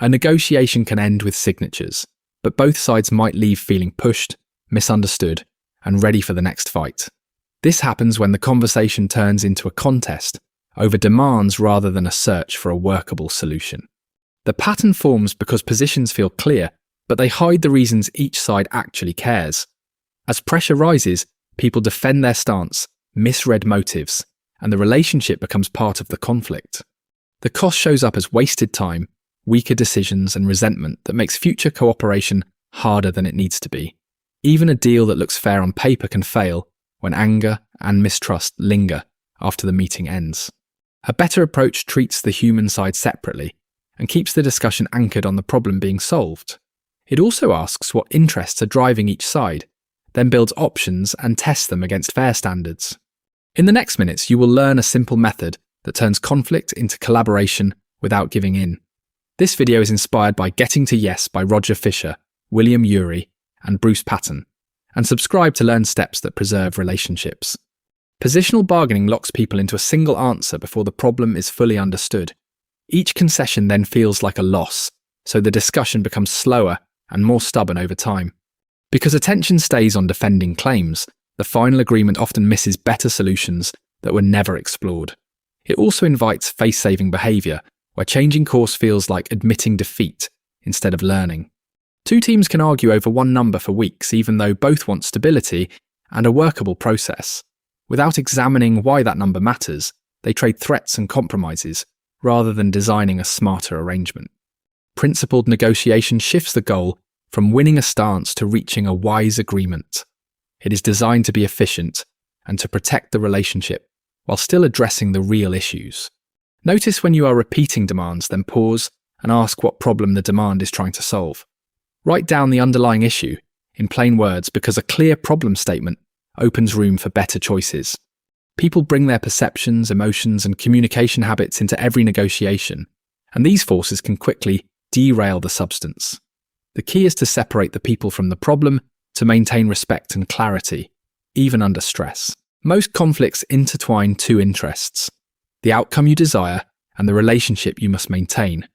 A negotiation can end with signatures, but both sides might leave feeling pushed, misunderstood, and ready for the next fight. This happens when the conversation turns into a contest over demands rather than a search for a workable solution. The pattern forms because positions feel clear, but they hide the reasons each side actually cares. As pressure rises, people defend their stance, misread motives, and the relationship becomes part of the conflict. The cost shows up as wasted time, weaker decisions, and resentment that makes future cooperation harder than it needs to be. Even a deal that looks fair on paper can fail when anger and mistrust linger after the meeting ends. A better approach treats the human side separately and keeps the discussion anchored on the problem being solved. It also asks what interests are driving each side, then builds options and tests them against fair standards. In the next minutes, you will learn a simple method that turns conflict into collaboration without giving in. This video is inspired by Getting to Yes by Roger Fisher, William Ury, and Bruce Patton, and subscribe to learn steps that preserve relationships. Positional bargaining locks people into a single answer before the problem is fully understood. Each concession then feels like a loss, so the discussion becomes slower and more stubborn over time. Because attention stays on defending claims, the final agreement often misses better solutions that were never explored. It also invites face-saving behaviour, where changing course feels like admitting defeat instead of learning. Two teams can argue over one number for weeks, even though both want stability and a workable process. Without examining why that number matters, they trade threats and compromises, rather than designing a smarter arrangement. Principled negotiation shifts the goal from winning a stance to reaching a wise agreement. It is designed to be efficient and to protect the relationship while still addressing the real issues. Notice when you are repeating demands, then pause and ask what problem the demand is trying to solve. Write down the underlying issue in plain words, because a clear problem statement opens room for better choices. People bring their perceptions, emotions, and communication habits into every negotiation, and these forces can quickly derail the substance. The key is to separate the people from the problem to maintain respect and clarity, even under stress. Most conflicts intertwine two interests: the outcome you desire and the relationship you must maintain.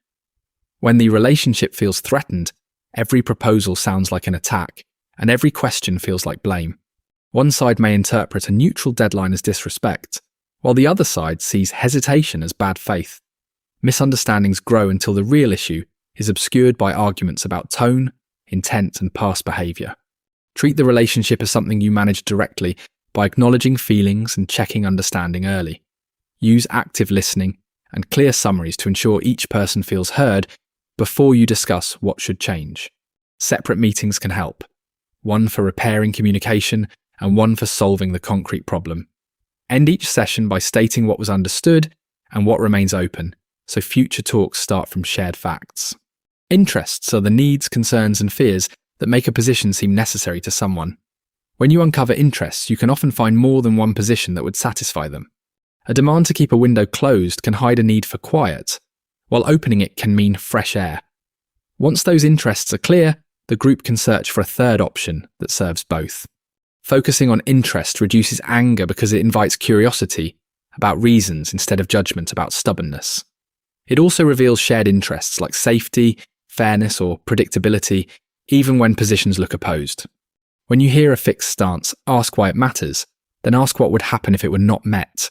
When the relationship feels threatened, every proposal sounds like an attack, and every question feels like blame. One side may interpret a neutral deadline as disrespect, while the other side sees hesitation as bad faith. Misunderstandings grow until the real issue is obscured by arguments about tone, intent, and past behaviour. Treat the relationship as something you manage directly by acknowledging feelings and checking understanding early. Use active listening and clear summaries to ensure each person feels heard before you discuss what should change. Separate meetings can help, one for repairing communication and one for solving the concrete problem. End each session by stating what was understood and what remains open, so future talks start from shared facts. Interests are the needs, concerns, and fears that make a position seem necessary to someone. When you uncover interests, you can often find more than one position that would satisfy them. A demand to keep a window closed can hide a need for quiet, while opening it can mean fresh air. Once those interests are clear, the group can search for a third option that serves both. Focusing on interest reduces anger because it invites curiosity about reasons instead of judgment about stubbornness. It also reveals shared interests like safety, fairness, or predictability, even when positions look opposed. When you hear a fixed stance, ask why it matters, then ask what would happen if it were not met.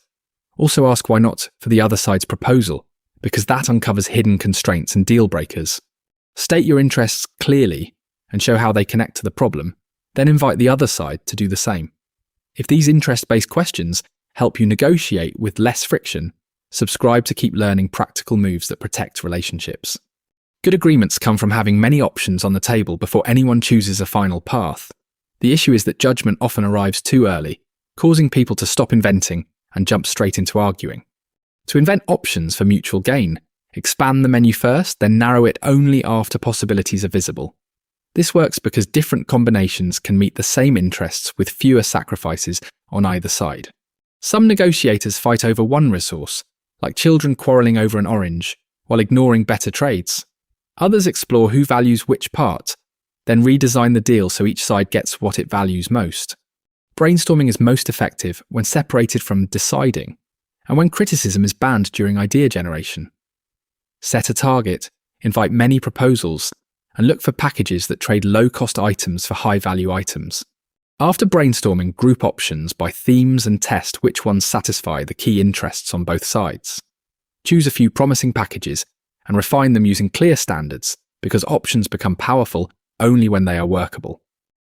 Also ask why not for the other side's proposal, because that uncovers hidden constraints and deal breakers. State your interests clearly and show how they connect to the problem, then invite the other side to do the same. If these interest-based questions help you negotiate with less friction, subscribe to keep learning practical moves that protect relationships. Good agreements come from having many options on the table before anyone chooses a final path. The issue is that judgment often arrives too early, causing people to stop inventing and jump straight into arguing. To invent options for mutual gain, expand the menu first, then narrow it only after possibilities are visible. This works because different combinations can meet the same interests with fewer sacrifices on either side. Some negotiators fight over one resource, like children quarrelling over an orange, while ignoring better trades. Others explore who values which part, then redesign the deal so each side gets what it values most. Brainstorming is most effective when separated from deciding, and when criticism is banned during idea generation. Set a target invite many proposals, and look for packages that trade low-cost items for high-value items. After brainstorming, group options by themes and test which ones satisfy the key interests on both sides. Choose a few promising packages and refine them using clear standards, because options become powerful only when they are workable.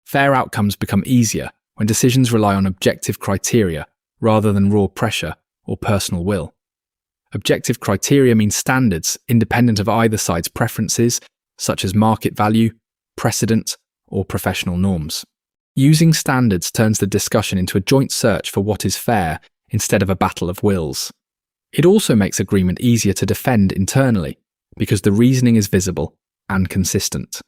Fair outcomes become easier when decisions rely on objective criteria rather than raw pressure or personal will. Objective criteria mean standards independent of either side's preferences, such as market value, precedent, or professional norms. Using standards turns the discussion into a joint search for what is fair instead of a battle of wills. It also makes agreement easier to defend internally, because the reasoning is visible and consistent.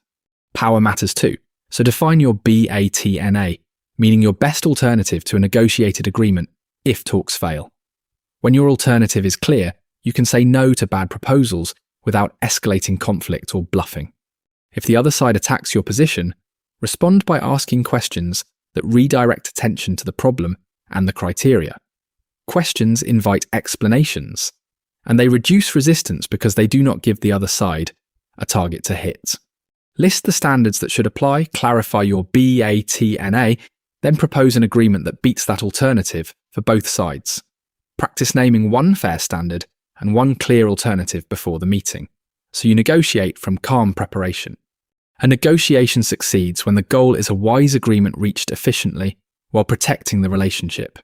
Power matters too, so define your BATNA, meaning your best alternative to a negotiated agreement if talks fail. When your alternative is clear, you can say no to bad proposals without escalating conflict or bluffing. If the other side attacks your position, respond by asking questions that redirect attention to the problem and the criteria. Questions invite explanations, and they reduce resistance because they do not give the other side a target to hit. List the standards that should apply, clarify your BATNA, then propose an agreement that beats that alternative for both sides. Practice naming one fair standard and one clear alternative before the meeting, so you negotiate from calm preparation. A negotiation succeeds when the goal is a wise agreement reached efficiently while protecting the relationship.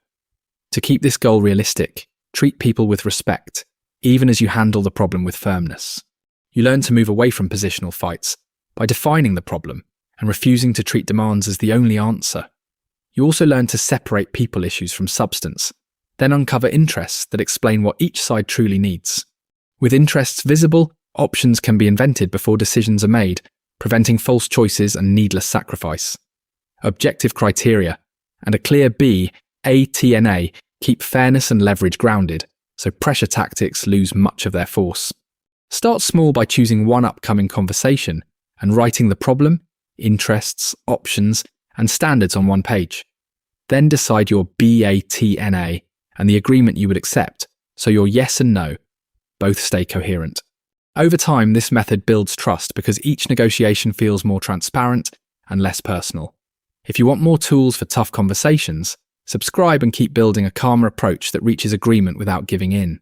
To keep this goal realistic, treat people with respect, even as you handle the problem with firmness. You learn to move away from positional fights by defining the problem and refusing to treat demands as the only answer. You also learn to separate people issues from substance, then uncover interests that explain what each side truly needs. With interests visible, options can be invented before decisions are made, preventing false choices and needless sacrifice. Objective criteria and a clear BATNA keep fairness and leverage grounded, so pressure tactics lose much of their force. Start small by choosing one upcoming conversation and writing the problem, interests, options, and standards on one page. Then decide your BATNA and the agreement you would accept, so your yes and no both stay coherent. Over time, this method builds trust because each negotiation feels more transparent and less personal. If you want more tools for tough conversations, subscribe and keep building a calmer approach that reaches agreement without giving in.